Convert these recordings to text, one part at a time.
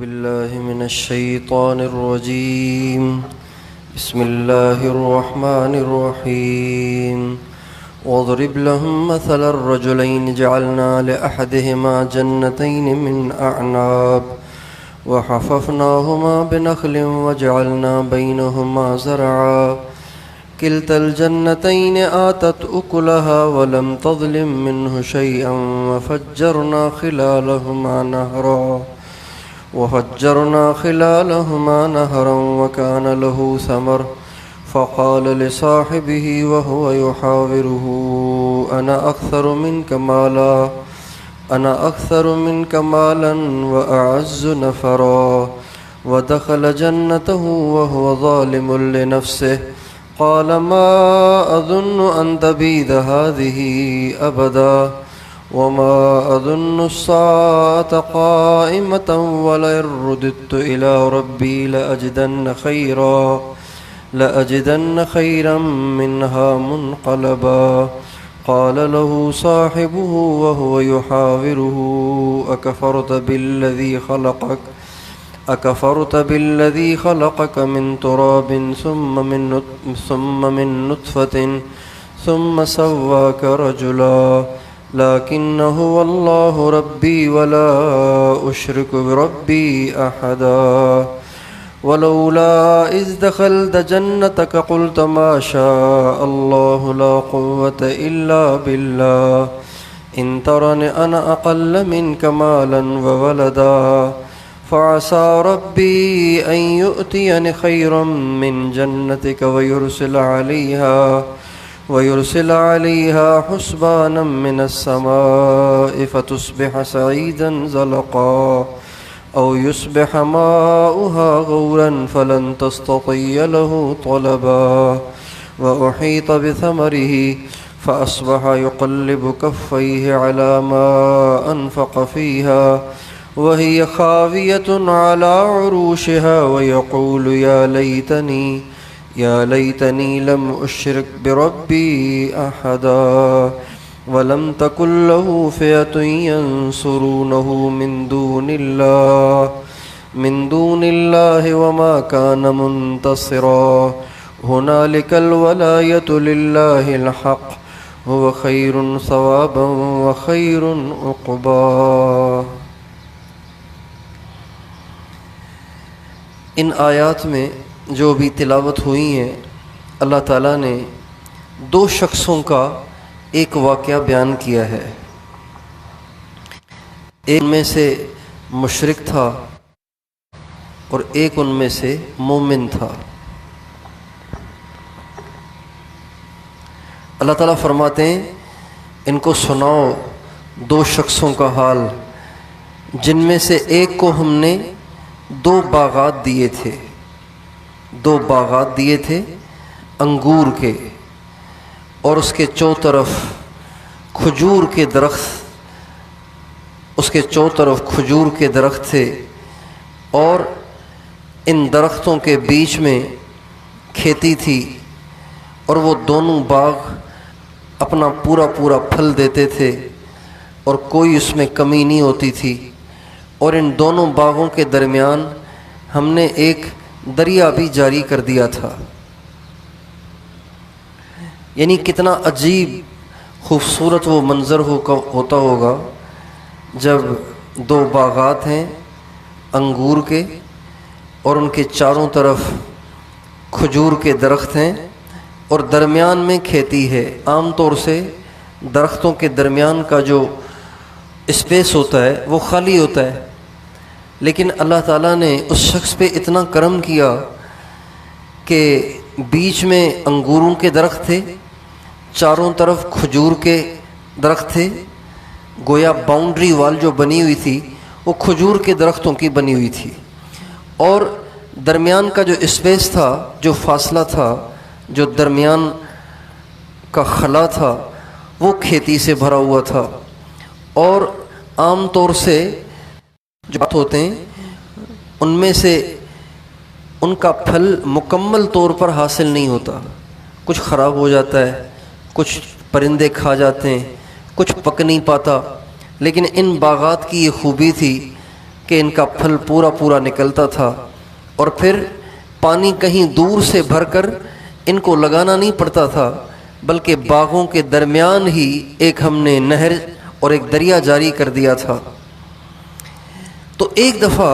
بالله من الشيطان الرجيم. بسم الله الرحمن الرحيم. واضرب لهم مثل الرجلين جعلنا لأحدهما جنتين من أعناب وحففناهما بنخل وجعلنا بينهما زرعا كلتا الجنتين آتت أكلها ولم تظلم منه شيئا وفجرنا خلالهما نهرا وكان له ثمر فقال لصاحبه وهو يحاوره أنا أكثر منك مالا وأعز نفرا ودخل جنته وهو ظالم لنفسه قال ما أظن أن تبيد هذه أبدا وما أظن الساعة قائمة ولئن رددت إلى ربي لأجدن خيرا منها منقلبا قال له صاحبه وهو يحاوره أكفرت بالذي خلقك من تراب ثم من نطفة ثم سواك رجلا لكن هو الله ربي ولا أشرك بربي أحدا ولولا إذ دخلت جنتك قلت ما شاء الله لا قوة إلا بالله إن ترني أنا أقل منك مالا وولدا فعسى ربي أن يؤتيني خيرا من جنتك ويرسل عليها حسبانا من السماء فتصبح صعيدا زلقا أو يصبح ماؤها غورا فلن تستطيع له طلبا وأحيط بثمره فأصبح يقلب كفيه على ما أنفق فيها وهي خاوية على عروشها ويقول يا ليتني لم أشرك بربي أحدا ولم تكن له فئة ينصرونه من دون الله وما كان منتصرا هنالك الولاية لله الحق هو خير ثوابا وخير عقبا. ان آیات میں جو بھی تلاوت ہوئی ہیں اللہ تعالیٰ نے دو شخصوں کا ایک واقعہ بیان کیا ہے. ایک ان میں سے مشرک تھا اور ایک ان میں سے مومن تھا. اللہ تعالیٰ فرماتے ہیں ان کو سناؤ دو شخصوں کا حال جن میں سے ایک کو ہم نے دو باغات دیے تھے انگور کے اور اس کے چو طرف کھجور کے درخت تھے اور ان درختوں کے بیچ میں کھیتی تھی اور وہ دونوں باغ اپنا پورا پھل دیتے تھے اور کوئی اس میں کمی نہیں ہوتی تھی. اور ان دونوں باغوں کے درمیان ہم نے ایک دریا بھی جاری کر دیا تھا. یعنی کتنا عجیب خوبصورت وہ منظر ہوتا ہوگا جب دو باغات ہیں انگور کے اور ان کے چاروں طرف کھجور کے درخت ہیں اور درمیان میں کھیتی ہے. عام طور سے درختوں کے درمیان کا جو اسپیس ہوتا ہے وہ خالی ہوتا ہے، لیکن اللہ تعالیٰ نے اس شخص پہ اتنا کرم کیا کہ بیچ میں انگوروں کے درخت تھے، چاروں طرف کھجور کے درخت تھے. گویا باؤنڈری وال جو بنی ہوئی تھی وہ کھجور کے درختوں کی بنی ہوئی تھی اور درمیان کا جو اسپیس تھا، جو فاصلہ تھا، جو درمیان کا خلا تھا وہ کھیتی سے بھرا ہوا تھا. اور عام طور سے جو بات ہوتے ہیں ان میں سے ان کا پھل مکمل طور پر حاصل نہیں ہوتا، کچھ خراب ہو جاتا ہے، کچھ پرندے کھا جاتے ہیں، کچھ پک نہیں پاتا. لیکن ان باغات کی یہ خوبی تھی کہ ان کا پھل پورا پورا نکلتا تھا، اور پھر پانی کہیں دور سے بھر کر ان کو لگانا نہیں پڑتا تھا، بلکہ باغوں کے درمیان ہی ایک ہم نے نہر اور ایک دریا جاری کر دیا تھا۔ تو ایک دفعہ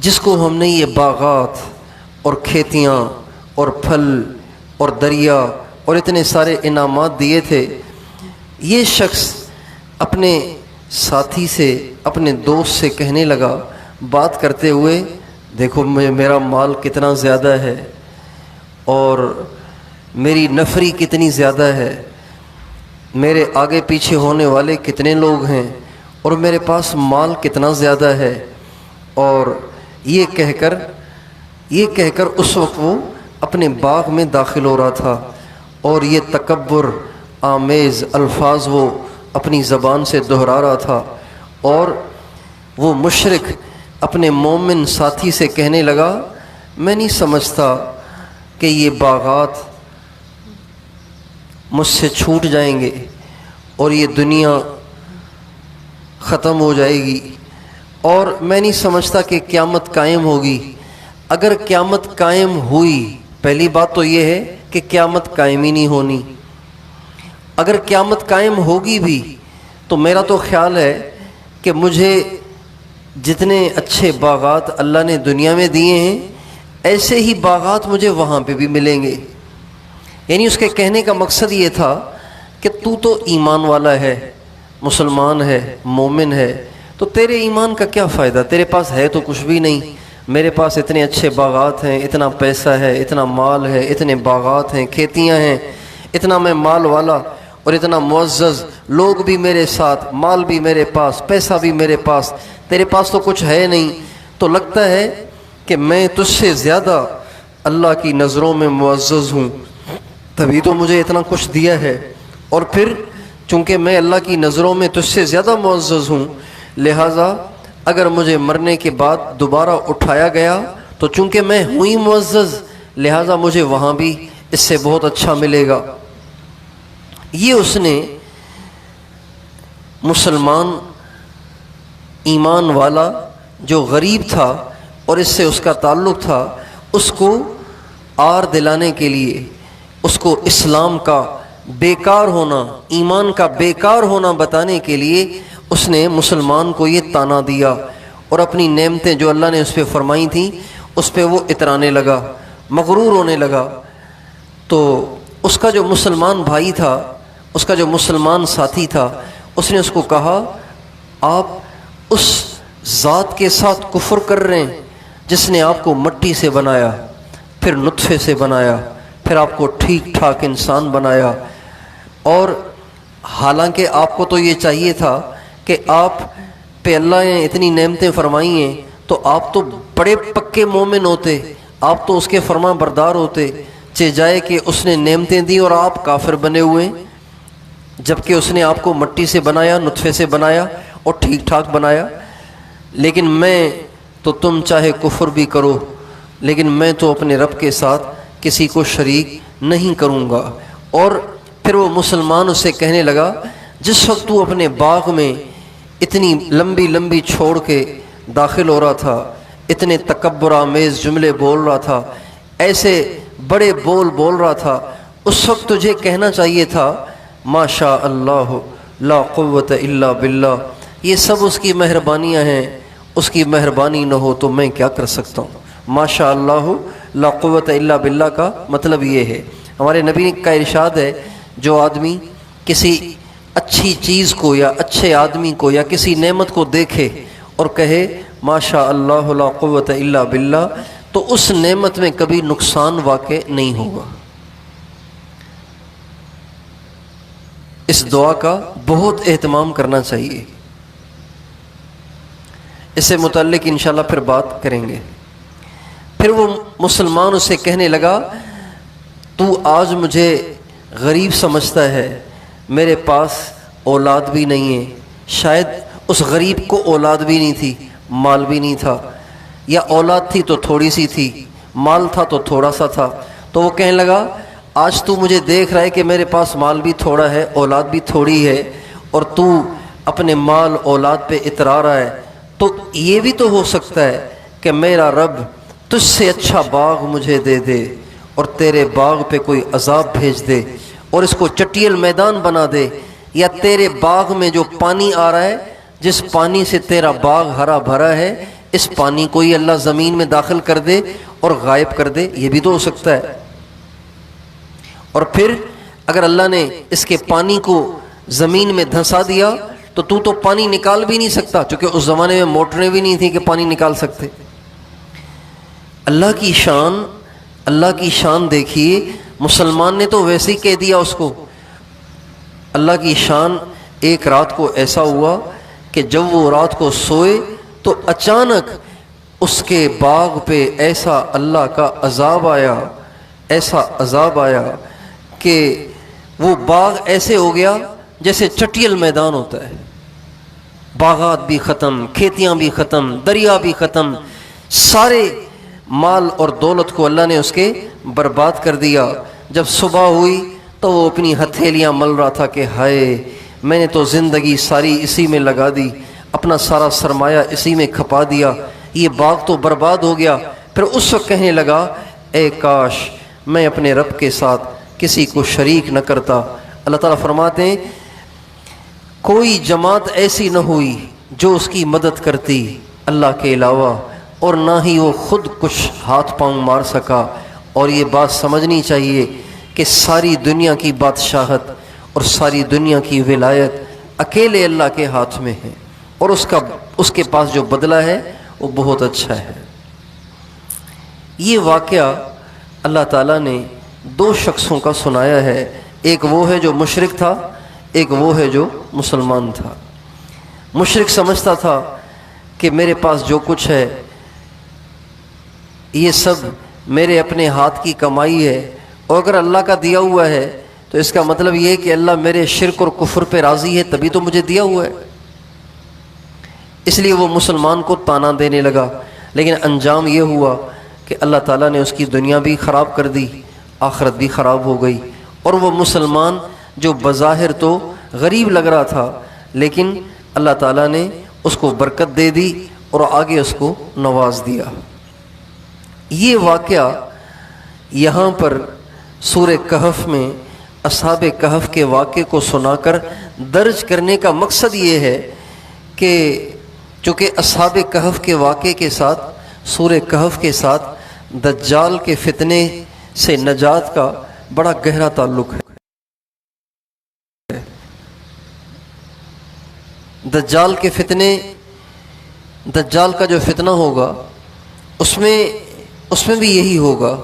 جس کو ہم نے یہ باغات اور کھیتیاں اور پھل اور دریا اور اتنے سارے انعامات دیے تھے، یہ شخص اپنے ساتھی سے، اپنے دوست سے کہنے لگا بات کرتے ہوئے، دیکھو میرا مال کتنا زیادہ ہے اور میری نفری کتنی زیادہ ہے، میرے آگے پیچھے ہونے والے کتنے لوگ ہیں اور میرے پاس مال کتنا زیادہ ہے۔ اور یہ کہہ کر اس وقت وہ اپنے باغ میں داخل ہو رہا تھا، اور یہ تکبر آمیز الفاظ وہ اپنی زبان سے دہرا رہا تھا، اور وہ مشرک اپنے مومن ساتھی سے کہنے لگا میں نہیں سمجھتا کہ یہ باغات مجھ سے چھوٹ جائیں گے اور یہ دنیا ختم ہو جائے گی، اور میں نہیں سمجھتا کہ قیامت قائم ہوگی۔ اگر قیامت قائم ہوئی، پہلی بات تو یہ ہے کہ قیامت قائم ہی نہیں ہونی، اگر قیامت قائم ہوگی بھی تو میرا تو خیال ہے کہ مجھے جتنے اچھے باغات اللہ نے دنیا میں دیے ہیں ایسے ہی باغات مجھے وہاں پہ بھی ملیں گے۔ یعنی اس کے کہنے کا مقصد یہ تھا کہ تو ایمان والا ہے، مسلمان ہے، مومن ہے، تو تیرے ایمان کا کیا فائدہ، تیرے پاس ہے تو کچھ بھی نہیں، میرے پاس اتنے اچھے باغات ہیں، اتنا پیسہ ہے، اتنا مال ہے، اتنے باغات ہیں، کھیتیاں ہیں، اتنا میں مال والا اور اتنا معزز، لوگ بھی میرے ساتھ، مال بھی میرے پاس، پیسہ بھی میرے پاس، تیرے پاس تو کچھ ہے نہیں، تو لگتا ہے کہ میں تجھ سے زیادہ اللہ کی نظروں میں معزز ہوں، تبھی تو مجھے اتنا کچھ دیا ہے، اور پھر چونکہ میں اللہ کی نظروں میں تجھ سے زیادہ معزز ہوں، لہٰذا اگر مجھے مرنے کے بعد دوبارہ اٹھایا گیا تو چونکہ میں ہوں ہی معزز، لہٰذا مجھے وہاں بھی اس سے بہت اچھا ملے گا۔ یہ اس نے مسلمان ایمان والا جو غریب تھا اور اس سے اس کا تعلق تھا، اس کو آر دلانے کے لیے، اس کو اسلام کا بیکار ہونا، ایمان کا بیکار ہونا بتانے کے لیے اس نے مسلمان کو یہ طعنہ دیا، اور اپنی نعمتیں جو اللہ نے اس پہ فرمائی تھیں اس پہ وہ اترانے لگا، مغرور ہونے لگا۔ تو اس کا جو مسلمان بھائی تھا، اس کا جو مسلمان ساتھی تھا، اس نے اس کو کہا آپ اس ذات کے ساتھ کفر کر رہے ہیں جس نے آپ کو مٹی سے بنایا، پھر نطفے سے بنایا، پھر آپ کو ٹھیک ٹھاک انسان بنایا، اور حالانکہ آپ کو تو یہ چاہیے تھا کہ آپ پہ اللہ نے اتنی نعمتیں فرمائی ہیں تو آپ تو بڑے پکے مومن ہوتے، آپ تو اس کے فرما بردار ہوتے، چہ جائے کہ اس نے نعمتیں دی اور آپ کافر بنے ہوئے، جبکہ اس نے آپ کو مٹی سے بنایا، نطفے سے بنایا اور ٹھیک ٹھاک بنایا۔ لیکن میں تو تم چاہے کفر بھی کرو لیکن میں تو اپنے رب کے ساتھ کسی کو شریک نہیں کروں گا۔ اور پھر وہ مسلمان اسے کہنے لگا جس وقت تو اپنے باغ میں اتنی لمبی لمبی چھوڑ کے داخل ہو رہا تھا، اتنے تکبر آمیز جملے بول رہا تھا، ایسے بڑے بول رہا تھا، اس وقت تجھے کہنا چاہیے تھا ما شاء اللہ لا قوت الا باللہ، یہ سب اس کی مہربانیاں ہیں، اس کی مہربانی نہ ہو تو میں کیا کر سکتا ہوں۔ ما شاء اللہ لا قوت الا باللہ کا مطلب یہ ہے، ہمارے نبی کا ارشاد ہے جو آدمی کسی اچھی چیز کو یا اچھے آدمی کو یا کسی نعمت کو دیکھے اور کہے ما شاء اللہ لا قوت الا باللہ، تو اس نعمت میں کبھی نقصان واقع نہیں ہوگا۔ اس دعا کا بہت اہتمام کرنا چاہیے، اس سے متعلق انشاءاللہ پھر بات کریں گے۔ پھر وہ مسلمان اسے کہنے لگا تو آج مجھے غریب سمجھتا ہے، میرے پاس اولاد بھی نہیں ہے، شاید اس غریب کو اولاد بھی نہیں تھی، مال بھی نہیں تھا، یا اولاد تھی تو تھوڑی سی تھی، مال تھا تو تھوڑا سا تھا، تو وہ کہنے لگا آج تو مجھے دیکھ رہا ہے کہ میرے پاس مال بھی تھوڑا ہے، اولاد بھی تھوڑی ہے، اور تو اپنے مال اولاد پہ اترا رہا ہے، تو یہ بھی تو ہو سکتا ہے کہ میرا رب تجھ سے اچھا باغ مجھے دے دے اور تیرے باغ پہ کوئی عذاب بھیج دے اور اس کو چٹیل میدان بنا دے، یا تیرے باغ میں جو پانی آ رہا ہے، جس پانی سے تیرا باغ ہرا بھرا ہے، اس پانی کو ہی اللہ زمین میں داخل کر دے اور غائب کر دے، یہ بھی تو ہو سکتا ہے۔ اور پھر اگر اللہ نے اس کے پانی کو زمین میں دھنسا دیا تو پانی نکال بھی نہیں سکتا، چونکہ اس زمانے میں موٹریں بھی نہیں تھیں کہ پانی نکال سکتے۔ اللہ کی شان دیکھیے، مسلمان نے تو ویسے ہی کہہ دیا اس کو۔ اللہ کی شان، ایک رات کو ایسا ہوا کہ جب وہ رات کو سوئے تو اچانک اس کے باغ پہ ایسا اللہ کا عذاب آیا کہ وہ باغ ایسے ہو گیا جیسے چٹیل میدان ہوتا ہے، باغات بھی ختم، کھیتیاں بھی ختم، دریا بھی ختم، سارے مال اور دولت کو اللہ نے اس کے برباد کر دیا۔ جب صبح ہوئی تو وہ اپنی ہتھیلیاں مل رہا تھا کہ ہائے، میں نے تو زندگی ساری اسی میں لگا دی، اپنا سارا سرمایہ اسی میں کھپا دیا، یہ باغ تو برباد ہو گیا۔ پھر اس وقت کہنے لگا، اے کاش میں اپنے رب کے ساتھ کسی کو شریک نہ کرتا۔ اللہ تعالیٰ فرماتے ہیں کوئی جماعت ایسی نہ ہوئی جو اس کی مدد کرتی اللہ کے علاوہ، اور نہ ہی وہ خود کچھ ہاتھ پاؤں مار سکا۔ اور یہ بات سمجھنی چاہیے کہ ساری دنیا کی بادشاہت اور ساری دنیا کی ولایت اکیلے اللہ کے ہاتھ میں ہے، اور اس کے پاس جو بدلہ ہے وہ بہت اچھا ہے۔ یہ واقعہ اللہ تعالیٰ نے دو شخصوں کا سنایا ہے، ایک وہ ہے جو مشرک تھا، ایک وہ ہے جو مسلمان تھا۔ مشرک سمجھتا تھا کہ میرے پاس جو کچھ ہے یہ سب میرے اپنے ہاتھ کی کمائی ہے، اور اگر اللہ کا دیا ہوا ہے تو اس کا مطلب یہ ہے کہ اللہ میرے شرک اور کفر پہ راضی ہے، تبھی تو مجھے دیا ہوا ہے۔ اس لیے وہ مسلمان کو طعنہ دینے لگا، لیکن انجام یہ ہوا کہ اللہ تعالیٰ نے اس کی دنیا بھی خراب کر دی، آخرت بھی خراب ہو گئی، اور وہ مسلمان جو بظاہر تو غریب لگ رہا تھا، لیکن اللہ تعالیٰ نے اس کو برکت دے دی اور آگے اس کو نواز دیا۔ یہ واقعہ یہاں پر سورہ کہف میں اصحاب کہف کے واقعے کو سنا کر درج کرنے کا مقصد یہ ہے کہ چونکہ اصحاب کہف کے واقعے کے ساتھ، سورہ کہف کے ساتھ دجال کے فتنے سے نجات کا بڑا گہرا تعلق ہے۔ دجال کے فتنے، دجال کا جو فتنہ ہوگا اس میں بھی یہی ہوگا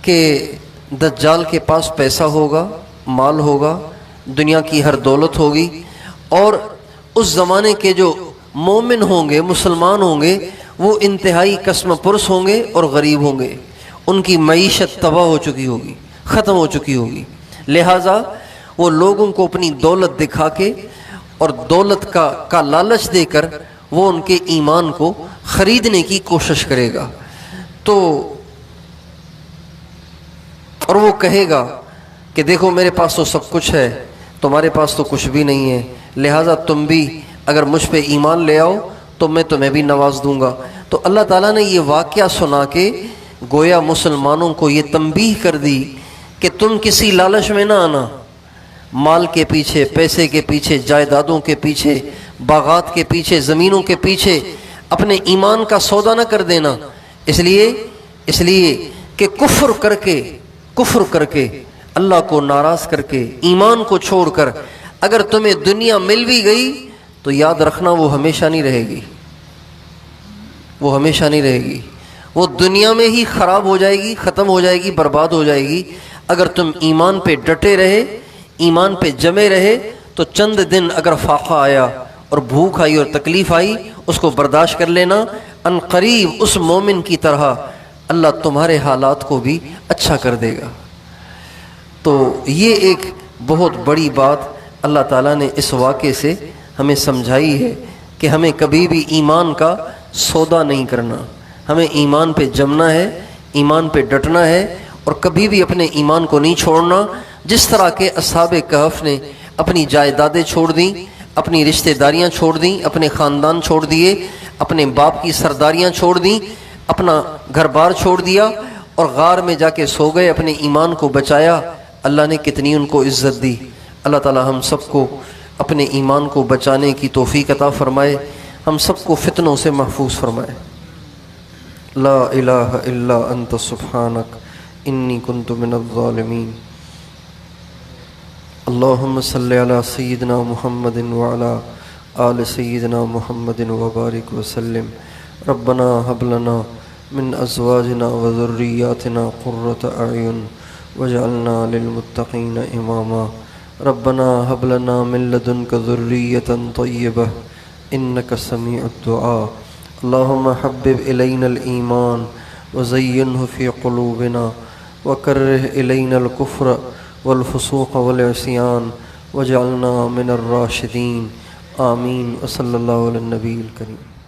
کہ دجال کے پاس پیسہ ہوگا، مال ہوگا، دنیا کی ہر دولت ہوگی، اور اس زمانے کے جو مومن ہوں گے، مسلمان ہوں گے، وہ انتہائی قسم پرس ہوں گے اور غریب ہوں گے، ان کی معیشت تباہ ہو چکی ہوگی، ختم ہو چکی ہوگی، لہٰذا وہ لوگوں کو اپنی دولت دکھا کے اور دولت کا لالچ دے کر وہ ان کے ایمان کو خریدنے کی کوشش کرے گا۔ تو اور وہ کہے گا کہ دیکھو میرے پاس تو سب کچھ ہے، تمہارے پاس تو کچھ بھی نہیں ہے، لہٰذا تم بھی اگر مجھ پہ ایمان لے آؤ تو میں تمہیں بھی نواز دوں گا۔ تو اللہ تعالیٰ نے یہ واقعہ سنا کے گویا مسلمانوں کو یہ تنبیہ کر دی کہ تم کسی لالچ میں نہ آنا، مال کے پیچھے، پیسے کے پیچھے، جائیدادوں کے پیچھے، باغات کے پیچھے، زمینوں کے پیچھے اپنے ایمان کا سودا نہ کر دینا، اس لیے کہ کفر کر کے اللہ کو ناراض کر کے، ایمان کو چھوڑ کر اگر تمہیں دنیا مل بھی گئی تو یاد رکھنا وہ ہمیشہ نہیں رہے گی، وہ ہمیشہ نہیں رہے گی، وہ دنیا میں ہی خراب ہو جائے گی، ختم ہو جائے گی، برباد ہو جائے گی۔ اگر تم ایمان پہ ڈٹے رہے، ایمان پہ جمے رہے تو چند دن اگر فاقہ آیا اور بھوک آئی اور تکلیف آئی اس کو برداشت کر لینا، ان قریب اس مومن کی طرح اللہ تمہارے حالات کو بھی اچھا کر دے گا۔ تو یہ ایک بہت بڑی بات اللہ تعالیٰ نے اس واقعے سے ہمیں سمجھائی ہے کہ ہمیں کبھی بھی ایمان کا سودا نہیں کرنا، ہمیں ایمان پہ جمنا ہے، ایمان پہ ڈٹنا ہے، اور کبھی بھی اپنے ایمان کو نہیں چھوڑنا۔ جس طرح کے اصحاب کہف نے اپنی جائیدادیں چھوڑ دیں، اپنی رشتہ داریاں چھوڑ دیں، اپنے خاندان چھوڑ دیے، اپنے باپ کی سرداریاں چھوڑ دیں، اپنا گھر بار چھوڑ دیا اور غار میں جا کے سو گئے، اپنے ایمان کو بچایا، اللہ نے کتنی ان کو عزت دی۔ اللہ تعالی ہم سب کو اپنے ایمان کو بچانے کی توفیق عطا فرمائے، ہم سب کو فتنوں سے محفوظ فرمائے۔ لا الہ الا انت سبحانک انی کنت من الظالمین۔ اللہم صلی علی سیدنا محمد وعلی آل سیدنا محمد وبارک وسلم۔ ربنا ہب لنا من ازواجنا وذریاتنا قرۃ اعین واجعلنا للمتقین اماما۔ ربنا هب لنا من لدنك ذرية طيبة إنك سميع الدعاء۔ اللهم حبب إلينا الإيمان وزينه في قلوبنا وكره إلينا الكفر والفسوق والعصيان واجعلنا من الراشدين آمين۔ وصلى الله على النبي الكريم۔